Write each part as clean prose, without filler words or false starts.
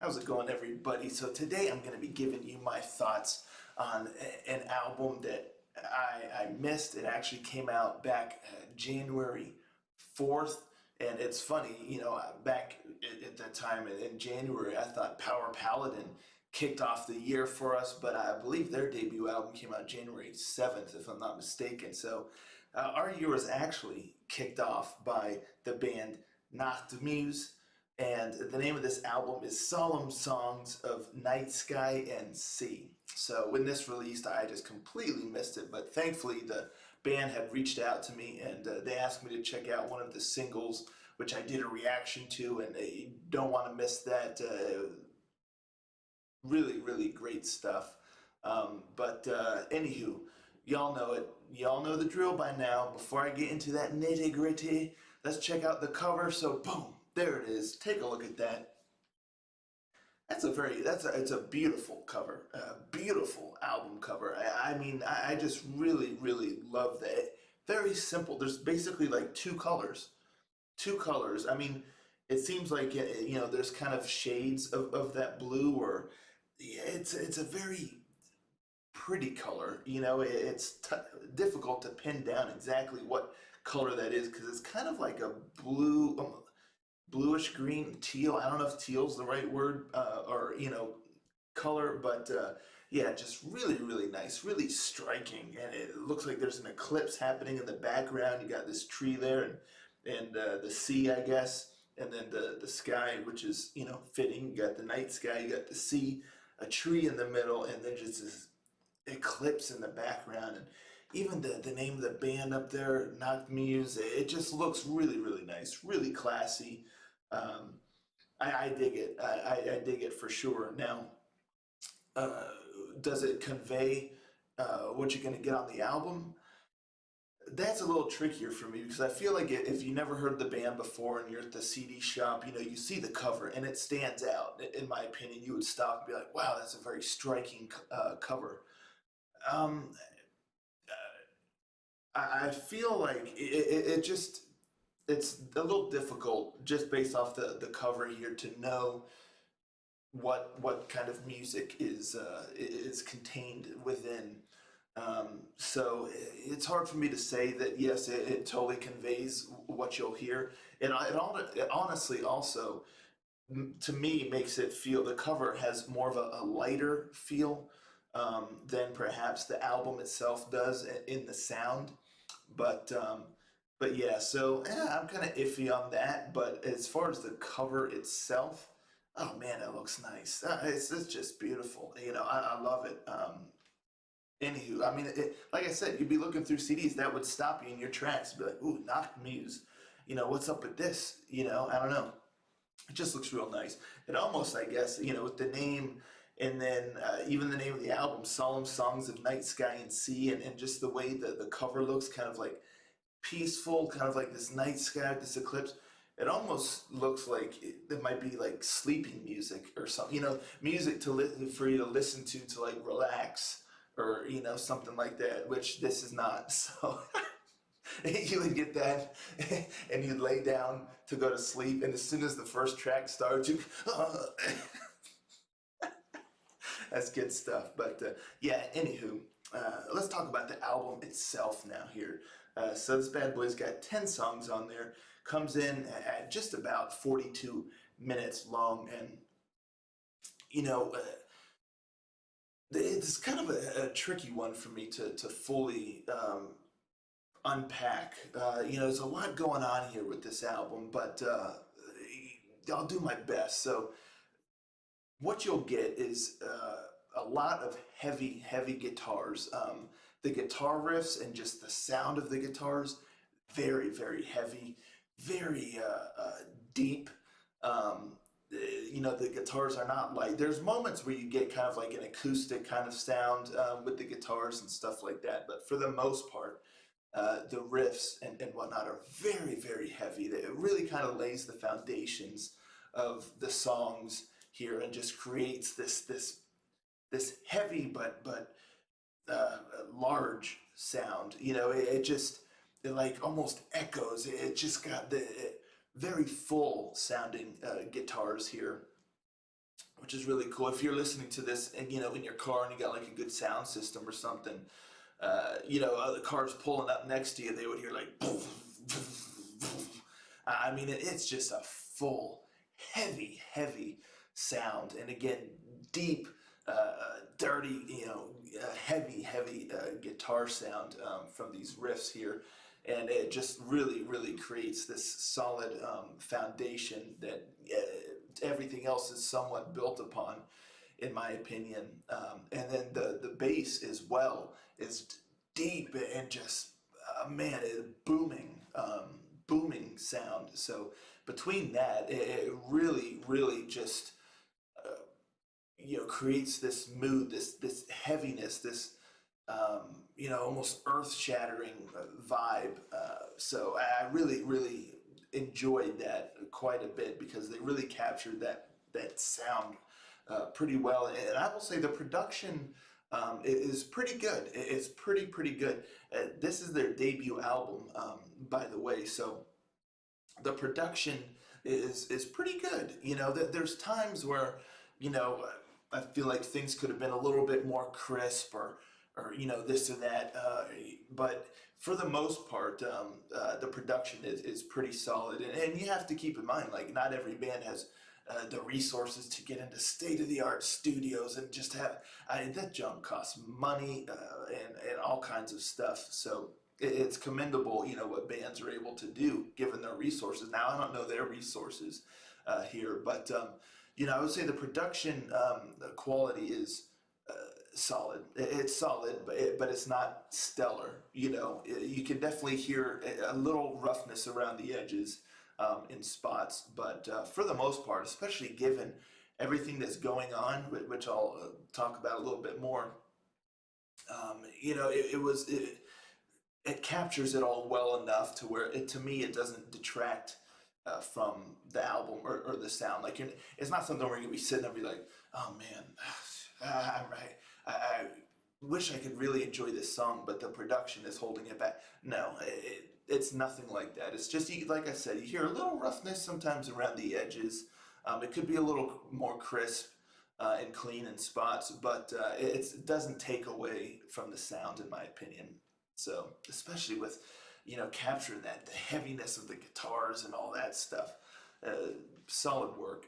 How's it going, everybody? So today I'm going to be giving you my thoughts on an album that I missed. It actually came out back January 4th. And it's funny, back at that time in January, I thought Power Paladin kicked off the year for us, but I believe their debut album came out January 7th, if I'm not mistaken. So our year was actually kicked off by the band Nachtmuse, and the name of this album is Solemn Songs of Night Sky and Sea. So when this released, I just completely missed it, but thankfully the band had reached out to me and they asked me to check out one of the singles, which I did a reaction to, and you don't want to miss that. Really, really great stuff. But anywho, y'all know it. Y'all know the drill by now. Before I get into that nitty gritty, let's check out the cover. So boom, there it is. Take a look at that. It's a beautiful cover, a beautiful album cover. I just really, really love that. Very simple. There's basically like two colors. Two colors. I mean, it seems like there's kind of shades of that blue, or yeah, it's a very pretty color. It's difficult to pin down exactly what color that is because it's kind of like a bluish green teal. I don't know if teal's the right word or color, but yeah, just really really nice, really striking, and it looks like there's an eclipse happening in the background. You got this tree there, and the sea, I guess, and then the sky, which is fitting. You got the night sky, you got the sea, a tree in the middle, and then just this eclipse in the background, and even the name of the band up there, Nachtmuse, it just looks really really nice, really classy. um, I dig it. I dig it for sure. Now, uh, does it convey what you're going to get on the album? That's a little trickier for me because I feel like if you never heard the band before and you're at the CD shop, you see the cover and it stands out. In my opinion, you would stop and be like, "Wow, that's a very striking cover." Um, I feel like it just it's a little difficult just based off the cover here to know what kind of music is contained within. So it's hard for me to say that yes, it totally conveys what you'll hear. It honestly also to me makes it feel the cover has more of a lighter feel than perhaps the album itself does in the sound. But um, but yeah, so I'm kind of iffy on that. But as far as the cover itself, oh man, it looks nice. It's just beautiful. I love it. Anywho, I mean, like I said, you'd be looking through CDs that would stop you in your tracks, be like, "Ooh, Knock Muse, what's up with this?" I don't know. It just looks real nice. It almost, I guess, with the name and then even the name of the album, Solemn Songs of Night, Sky, and Sea, and just the way the cover looks, kind of like peaceful, kind of like this night sky, this eclipse. It almost looks like it might be like sleeping music or something, music to listen for you to listen to like relax or something like that, which this is not. So you would get that and you'd lay down to go to sleep, and as soon as the first track starts, you that's good stuff. But yeah, anywho, let's talk about the album itself now here. So this bad boy's got 10 songs on there, comes in at just about 42 minutes long, and you know, uh, it's kind of a tricky one for me to fully unpack. There's a lot going on here with this album, but I'll do my best. So what you'll get is a lot of heavy, heavy guitars. The guitar riffs and just the sound of the guitars, very, very heavy, very deep. Um, the guitars are not light. There's moments where you get kind of like an acoustic kind of sound with the guitars and stuff like that, but for the most part, the riffs and whatnot are very, very heavy. It really kind of lays the foundations of the songs here and just creates this heavy but uh, large sound. It just it like almost echoes. It just got the very full sounding guitars here, which is really cool. If you're listening to this and in your car and you got like a good sound system or something, the cars pulling up next to you, they would hear like, I mean, it's just a full, heavy sound. And again, deep, dirty, heavy guitar sound from these riffs here. And it just really creates this solid foundation that everything else is somewhat built upon, in my opinion. And then the bass as well is deep and just man, booming sound. So between that, it really just creates this mood, this heaviness, this almost earth-shattering vibe. So I really enjoyed that quite a bit because they really captured that sound pretty well. And I will say the production is pretty good. It's pretty good. This is their debut album, by the way. So the production is pretty good. There's times where I feel like things could have been a little bit more crisp or this or that. But for the most part, the production is pretty solid. And you have to keep in mind, like, not every band has the resources to get into state-of-the-art studios and just have, that junk costs money and all kinds of stuff. So it's commendable, what bands are able to do given their resources. Now, I don't know their resources here, but I would say the production the quality is solid. It's solid, but it's not stellar. You can definitely hear a little roughness around the edges in spots, but for the most part, especially given everything that's going on, which I'll talk about a little bit more, it captures it all well enough to where to me it doesn't detract from the album or the sound. Like, it's not something where you're gonna be sitting there and be like, oh man, I wish I could really enjoy this song, but the production is holding it back. No, it's nothing like that. It's just, like I said, you hear a little roughness sometimes around the edges. It could be a little more crisp and clean in spots, but it doesn't take away from the sound, in my opinion. So, especially with, capturing the heaviness of the guitars and all that stuff. Solid work.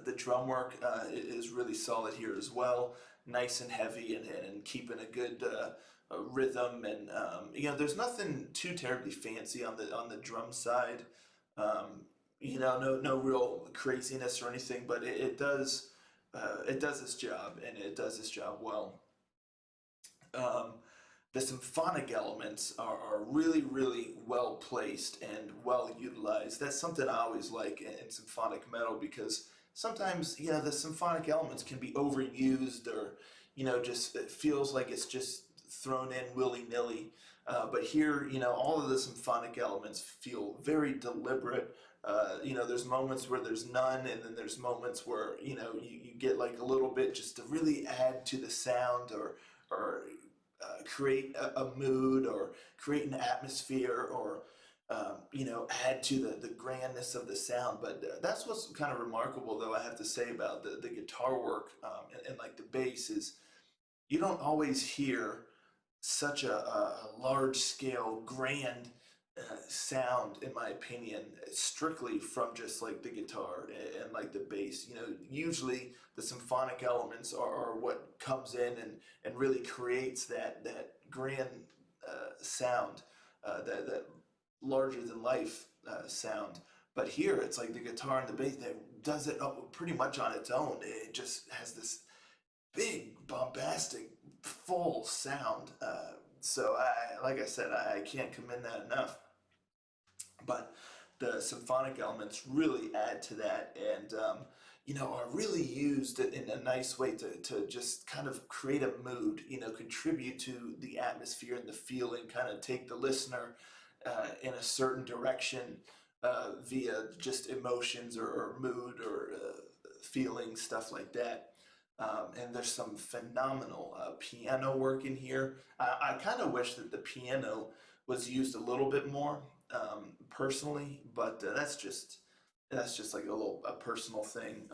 The drum work is really solid here as well. Nice and heavy and keeping a good rhythm. And, there's nothing too terribly fancy on the drum side. No real craziness or anything, but it does its job, and it does its job well. The symphonic elements are really well placed and well utilized. That's something I always like in symphonic metal, because sometimes the symphonic elements can be overused, or just it feels like it's just thrown in willy-nilly. But here, all of the symphonic elements feel very deliberate. There's moments where there's none, and then there's moments where you get like a little bit just to really add to the sound, or create a mood, or create an atmosphere, or add to the grandness of the sound. But that's what's kind of remarkable, though, I have to say, about the guitar work and like the bass, is you don't always hear such a large scale, grand sound, in my opinion, strictly from just like the guitar and like the bass. Usually the symphonic elements are what comes in and really creates that grand sound, that larger than life sound. But here it's like the guitar and the bass that does it pretty much on its own. It just has this big, bombastic, full sound. So like I said, I can't commend that enough. But the symphonic elements really add to that, and are really used in a nice way to just kind of create a mood, contribute to the atmosphere and the feeling, kind of take the listener in a certain direction via just emotions or mood or feeling, stuff like that. And there's some phenomenal piano work in here. I kind of wish that the piano was used a little bit more, personally, but that's just that's just like a personal thing.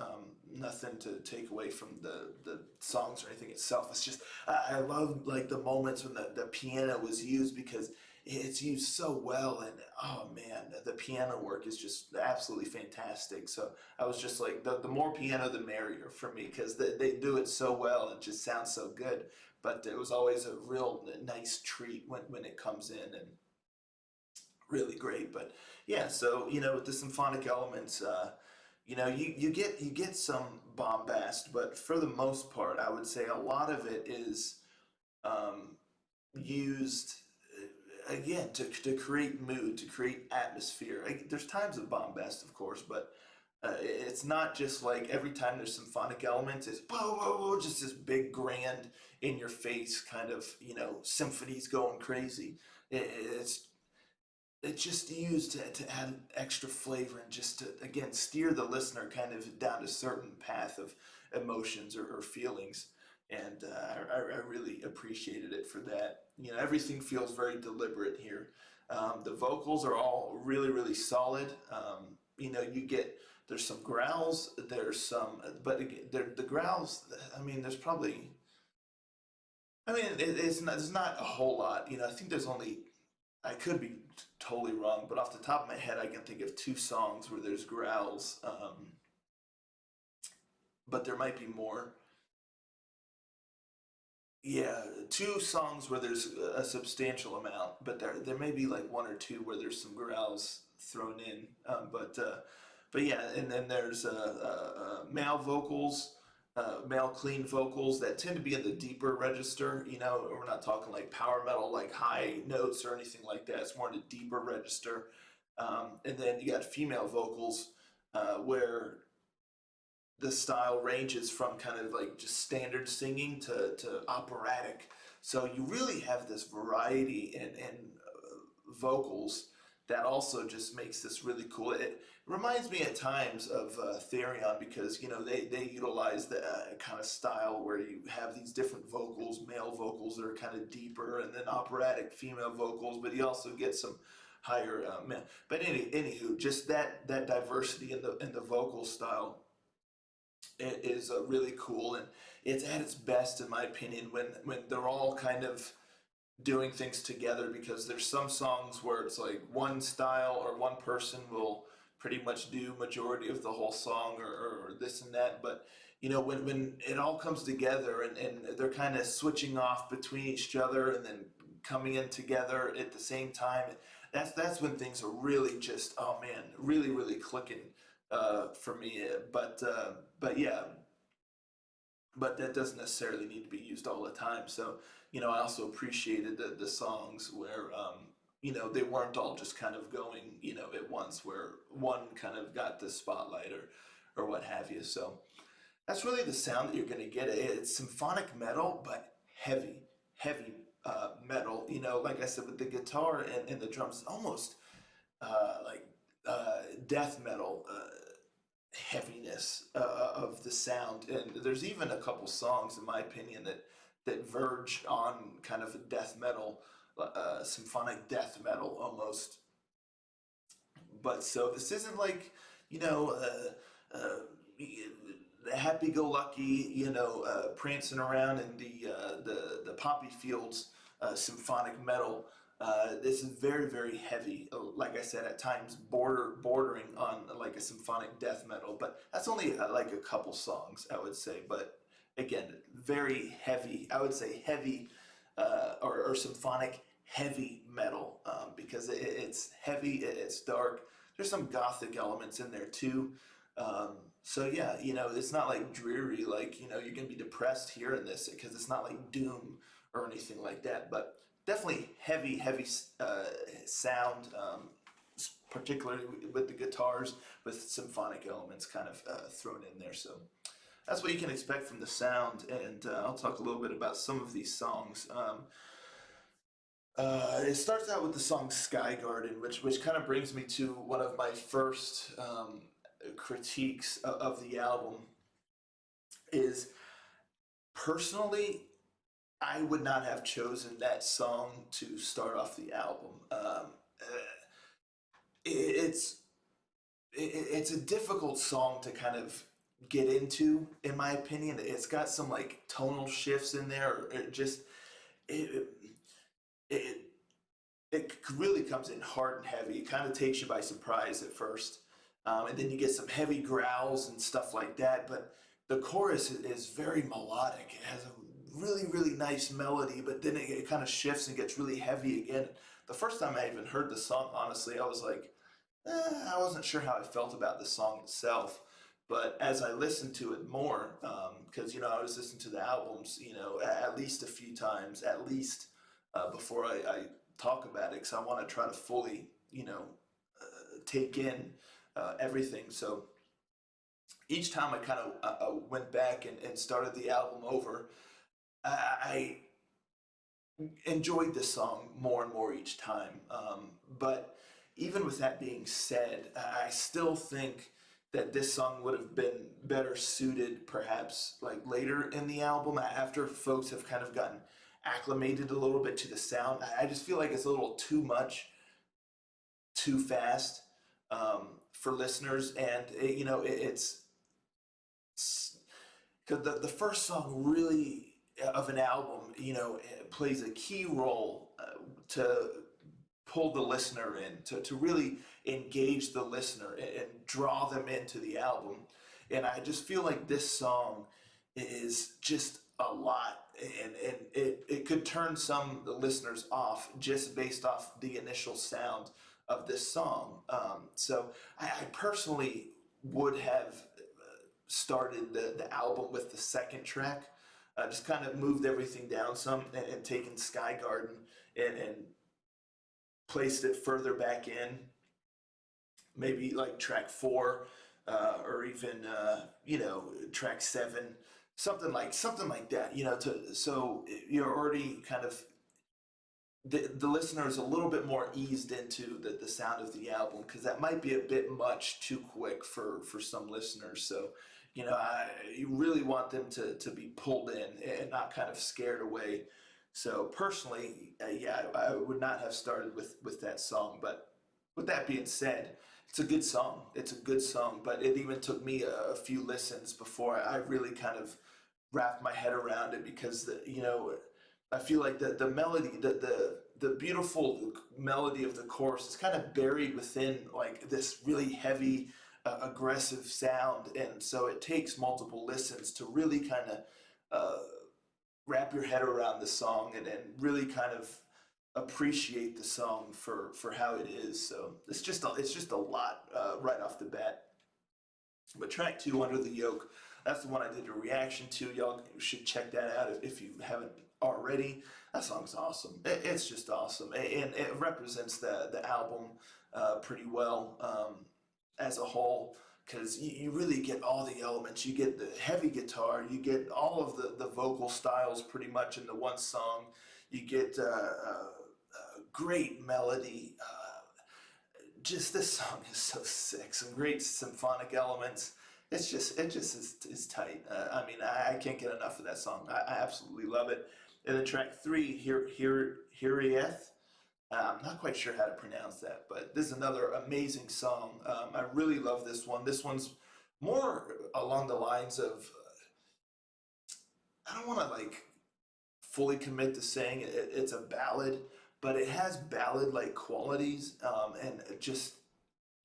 Nothing to take away from the songs or anything itself. It's just I love like the moments when the piano was used because it's used so well, and oh man, the piano work is just absolutely fantastic. So I was just like the more piano the merrier for me because they do it so well and it just sounds so good. But it was always a real nice treat when it comes in, and really great. But yeah, so with the symphonic elements, you get some bombast, but for the most part, I would say a lot of it is um, used again to create mood, to create atmosphere. There's times of bombast, of course, but it's not just like every time there's symphonic elements, it's whoa, whoa, whoa, just this big, grand, in your face kind of, symphonies going crazy. It's just used to add extra flavor and just to again steer the listener kind of down a certain path of emotions or feelings, and I really appreciated it for that. Everything feels very deliberate here. The vocals are all really really solid. You get there's some growls, there's some, but again, the growls. I mean, there's probably. I mean, it's not a whole lot. I think there's only I could be totally wrong, but off the top of my head, I can think of two songs where there's growls, but there might be more. Yeah, two songs where there's a substantial amount, but there may be like one or two where there's some growls thrown in. But yeah, and then there's male vocals, male clean vocals that tend to be in the deeper register. We're not talking like power metal, like high notes or anything like that. It's more in a deeper register. And then you got female vocals where the style ranges from kind of like just standard singing to operatic. So you really have this variety in vocals that also just makes this really cool. It reminds me at times of Therion because they utilize the kind of style where you have these different vocals, male vocals that are kind of deeper, and then operatic female vocals, but you also get some higher men. But anywho, just that diversity in the vocal style is really cool, and it's at its best in my opinion when they're all kind of doing things together, because there's some songs where it's like one style or one person will pretty much do majority of the whole song, or this and that, but when it all comes together and they're kind of switching off between each other and then coming in together at the same time, that's when things are really just, oh man, really really clicking for me. But yeah, but that doesn't necessarily need to be used all the time. So, I also appreciated the songs where, they weren't all just kind of going, at once, where one kind of got the spotlight or what have you. So that's really the sound that you're going to get. It's symphonic metal, but heavy metal. Like I said, with the guitar and the drums, almost like death metal. Heaviness of the sound, and there's even a couple songs, in my opinion, that verge on kind of a death metal, symphonic death metal almost. But so this isn't like the happy-go-lucky, prancing around in the poppy fields, symphonic metal. This is very, very heavy. Like I said, at times bordering on like a symphonic death metal, but that's only like a couple songs, I would say. But again, very heavy. I would say heavy or symphonic heavy metal, because it's heavy, it's dark. There's some gothic elements in there too. So yeah, it's not like dreary, like you're gonna be depressed hearing this, because it's not like doom or anything like that. But definitely heavy sound, particularly with the guitars, with symphonic elements kind of thrown in there. So that's what you can expect from the sound, and I'll talk a little bit about some of these songs. It starts out with the song Sky Garden, which kind of brings me to one of my first critiques of the album. Is personally, I would not have chosen that song to start off the album. It's it's a difficult song to kind of get into, in my opinion. It's got some like tonal shifts in there. It just it it it really comes in hard and heavy. It kind of takes you by surprise at first, and then you get some heavy growls and stuff like that. But the chorus is very melodic. It has a really nice melody, but then it kind of shifts and gets really heavy again. The first time I even heard the song, honestly, I was like, I wasn't sure how I felt about the song itself. But as I listened to it more, because I was listening to the albums, at least a few times, at least before I talk about it, because I want to try to fully, take in everything. So each time I kind of went back and started the album over, I enjoyed this song more and more each time. But even with that being said, I still think that this song would have been better suited perhaps like later in the album after folks have kind of gotten acclimated a little bit to the sound. I just feel like it's a little too much, too fast for listeners, and it's because the first song really of an album, it plays a key role to pull the listener in, to really engage the listener and draw them into the album. And I just feel like this song is just a lot, and it could turn some listeners off just based off the initial sound of this song. So I personally would have started the album with the second track, just kind of moved everything down some and taken Sky Garden and placed it further back in, maybe like track 4, or even track 7, something like that. So you're already kind of the listener is a little bit more eased into the sound of the album, because that might be a bit much too quick for some listeners. So you really want them to be pulled in and not kind of scared away. So personally, yeah, I would not have started with that song. But with that being said, it's a good song. It's a good song, but it even took me a few listens before I really kind of wrapped my head around it, because I feel like the melody, the beautiful melody of the chorus is kind of buried within like this really heavy, aggressive sound, and so it takes multiple listens to really kind of wrap your head around the song and really kind of appreciate the song for how it is. So it's just a lot right off the bat. But track 2, Under the Yoke, that's the one I did a reaction to. Y'all should check that out if you haven't already. That song's awesome. It's just awesome, and it represents the album pretty well as a whole, because you really get all the elements. You get the heavy guitar, you get all of the vocal styles pretty much in the one song. You get great melody. Just this song is so sick. Some great symphonic elements. It just is tight. I mean, I can't get enough of that song. I absolutely love it. And then track 3, Hiraeth. I'm not quite sure how to pronounce that, but this is another amazing song. I really love this one. This one's more along the lines of, I don't want to like fully commit to saying it's a ballad, but it has ballad-like qualities, and just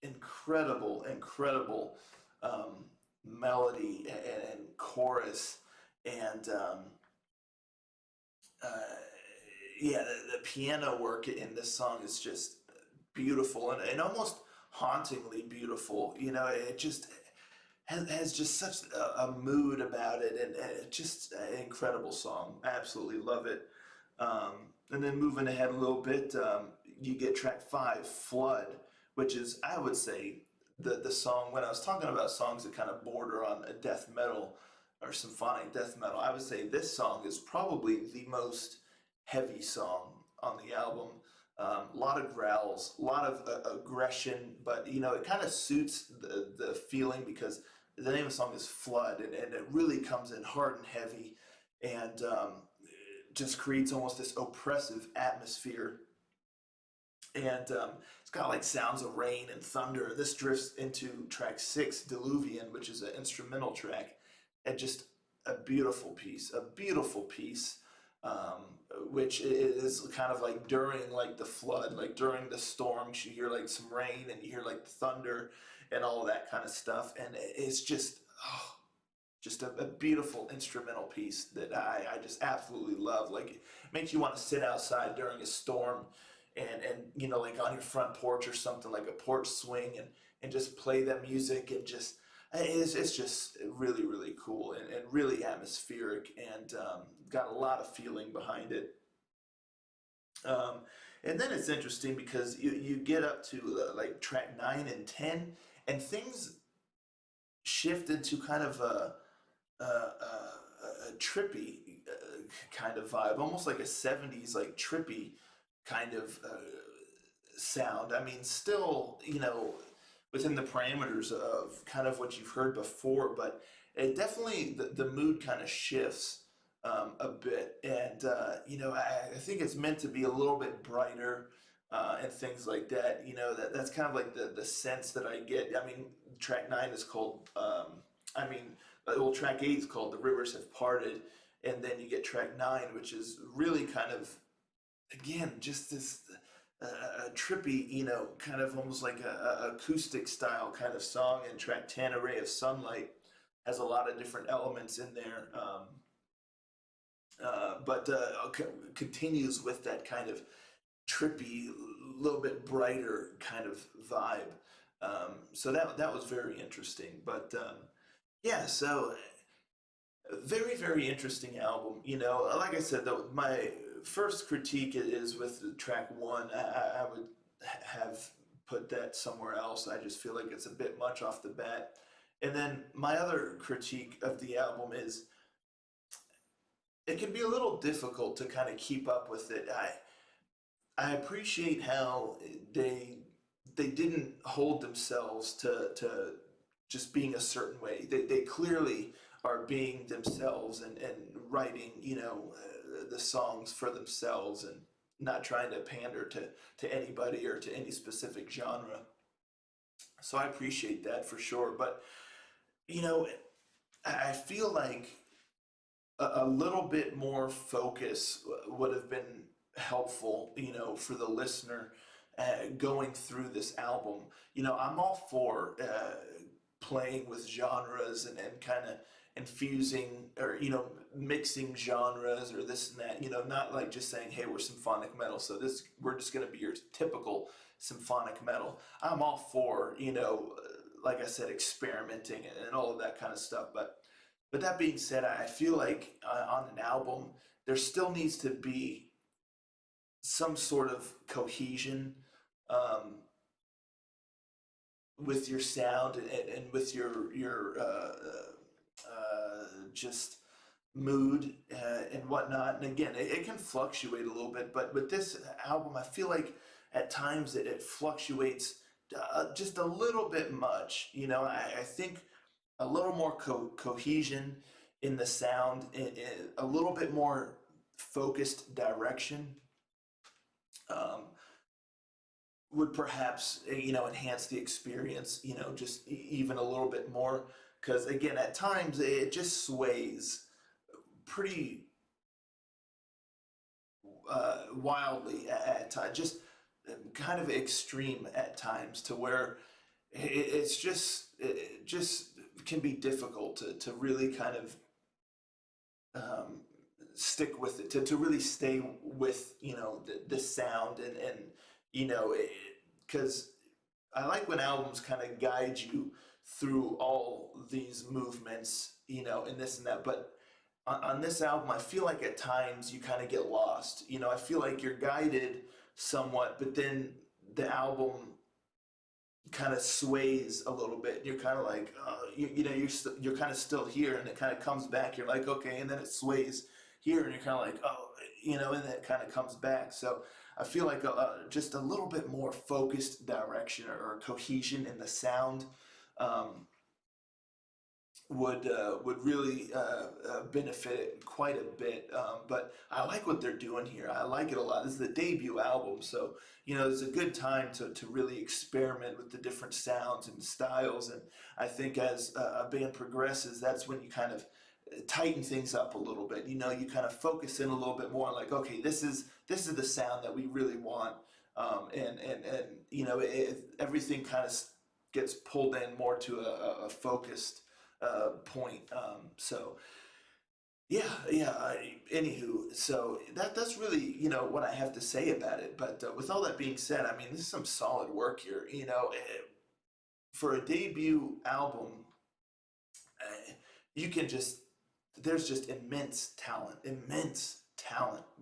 incredible melody and chorus, and uh, yeah, the piano work in this song is just beautiful, and almost hauntingly beautiful. It just has just such a mood about it, and it's just an incredible song. I absolutely love it. And then moving ahead a little bit, you get track 5, Flood, which is, I would say, the song, when I was talking about songs that kind of border on a death metal or symphonic death metal, I would say this song is probably the most heavy song on the album. A lot of growls, a lot of aggression, but it kind of suits the feeling, because the name of the song is Flood, and it really comes in hard and heavy, and just creates almost this oppressive atmosphere. and it's got like sounds of rain and thunder. This drifts into track 6, Diluvian, which is an instrumental track, and just a beautiful piece, um, which is kind of like during like the flood, like during the storms, you hear like some rain and you hear like the thunder and all of that kind of stuff, and it's just just a beautiful instrumental piece that I just absolutely love. Like it makes you want to sit outside during a storm and like on your front porch or something, like a porch swing, and just play that music, and just it's just really really cool, and really atmospheric, and got a lot of feeling behind it. Um, and then it's interesting because you get up to like track 9 and 10, and things shift into kind of a trippy kind of vibe, almost like a 70s like trippy kind of sound. I mean, still, within the parameters of kind of what you've heard before, but it definitely, the mood kind of shifts a bit. And, I think it's meant to be a little bit brighter and things like that. That's kind of like the sense that I get. I mean, track 9 is called, I mean, well, track 8 is called The Rivers Have Parted. And then you get track 9, which is really kind of, again, just this trippy, kind of almost like a acoustic style kind of song. And track 10, A Ray of Sunlight, has a lot of different elements in there, but continues with that kind of trippy, little bit brighter kind of vibe. So that was very interesting. But yeah, so very very interesting album. Like I said, though, my first critique is with track 1. I would have put that somewhere else. I just feel like it's a bit much off the bat. And then my other critique of the album is it can be a little difficult to kind of keep up with it. I appreciate how they didn't hold themselves to just being a certain way. They clearly are being themselves, and writing, the songs for themselves, and not trying to pander to anybody or to any specific genre. So I appreciate that for sure. But, you know, I feel like a little bit more focus would have been helpful, for the listener going through this album. I'm all for playing with genres, and kind of infusing, or mixing genres or this and that. Not like just saying, hey, we're symphonic metal, so we're just going to be your typical symphonic metal. I'm all for, like I said, experimenting and all of that kind of stuff. But that being said, I feel like on an album there still needs to be some sort of cohesion, um, with your sound, and with your just mood and whatnot. And again, it can fluctuate a little bit, but with this album, I feel like at times it fluctuates just a little bit much. I think a little more cohesion in the sound, a little bit more focused direction, um, would perhaps enhance the experience, just even a little bit more. Because again, at times it just sways pretty wildly at times, just kind of extreme at times, to where it just can be difficult to really kind of um, stick with it, to really stay with the sound, and because I like when albums kind of guide you through all these movements, and this and that. But on this album, I feel like at times you kind of get lost. I feel like you're guided somewhat, but then the album kind of sways a little bit. You're kind of like, you're kind of still here, and it kind of comes back. You're like, okay, and then it sways here, and you're kind of like, oh, and then it kind of comes back. So I feel like just a little bit more focused direction, or cohesion in the sound, um, would really benefit it quite a bit. But I like what they're doing here. I like it a lot. This is the debut album, so it's a good time to really experiment with the different sounds and styles. And I think as a band progresses, that's when you kind of tighten things up a little bit. You kind of focus in a little bit more, like, okay, this is the sound that we really want. And everything kind of gets pulled in more to a focused point. So yeah, yeah. Anywho, so that's really what I have to say about it. But with all that being said, I mean, this is some solid work here. For a debut album, you can just there's just immense talent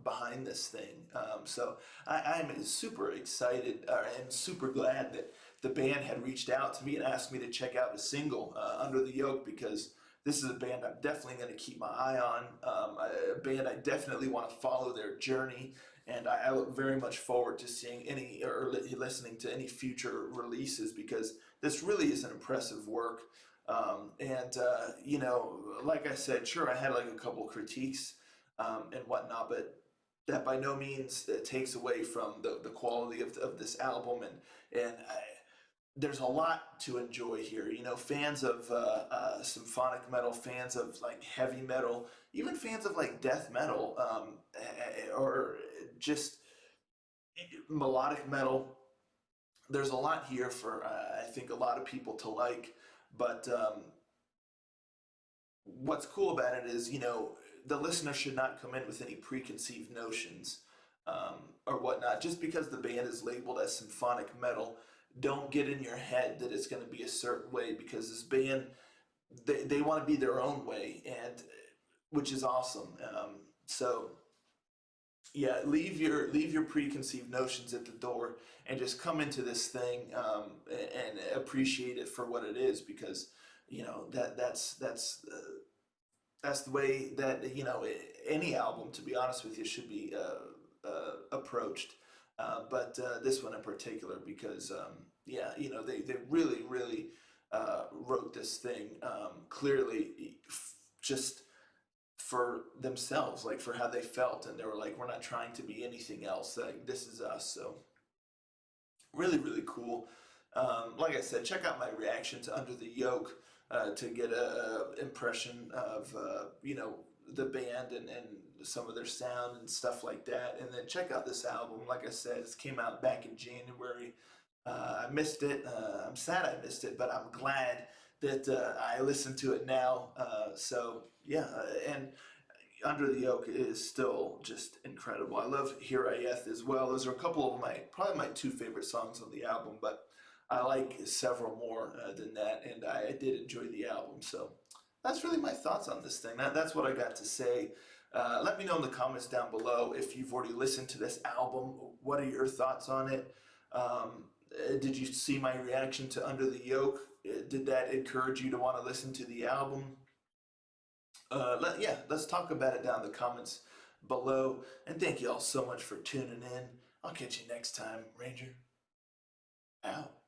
behind this thing. So I'm super excited and super glad that the band had reached out to me and asked me to check out a single, Under the Yoke, because this is a band I'm definitely going to keep my eye on. A band I definitely want to follow their journey, and I look very much forward to seeing any or listening to any future releases, because this really is an impressive work. Like I said, sure, I had like a couple critiques and whatnot, but that by no means takes away from the quality of this album. And there's a lot to enjoy here. Fans of symphonic metal, fans of like heavy metal, even fans of like death metal, or just melodic metal. There's a lot here for I think a lot of people to like. But what's cool about it is, the listener should not come in with any preconceived notions or whatnot. Just because the band is labeled as symphonic metal, don't get in your head that it's going to be a certain way, because this band, they want to be their own way, and which is awesome. So yeah, leave your preconceived notions at the door and just come into this thing, and appreciate it for what it is, because that's the way that any album, to be honest with you, should be approached. But this one in particular, because yeah, they really wrote this thing clearly, just for themselves, like for how they felt, and they were like, we're not trying to be anything else. Like, this is us. So really cool. Like I said, check out my reaction to Under the Yoke to get a impression of the band and some of their sound and stuff like that. And then check out this album. Like I said, it came out back in January. I missed it. I'm sad I missed it, but I'm glad that I listened to it now. So yeah, and Under the Yoke is still just incredible. I love Hiraeth as well. Those are a couple of probably my two favorite songs on the album, but I like several more than that, and I did enjoy the album. So that's really my thoughts on this thing. That's what I got to say. Let me know in the comments down below if you've already listened to this album. What are your thoughts on it? Did you see my reaction to Under the Yoke? Did that encourage you to want to listen to the album? Let's talk about it down in the comments below. And thank you all so much for tuning in. I'll catch you next time. Ranger out.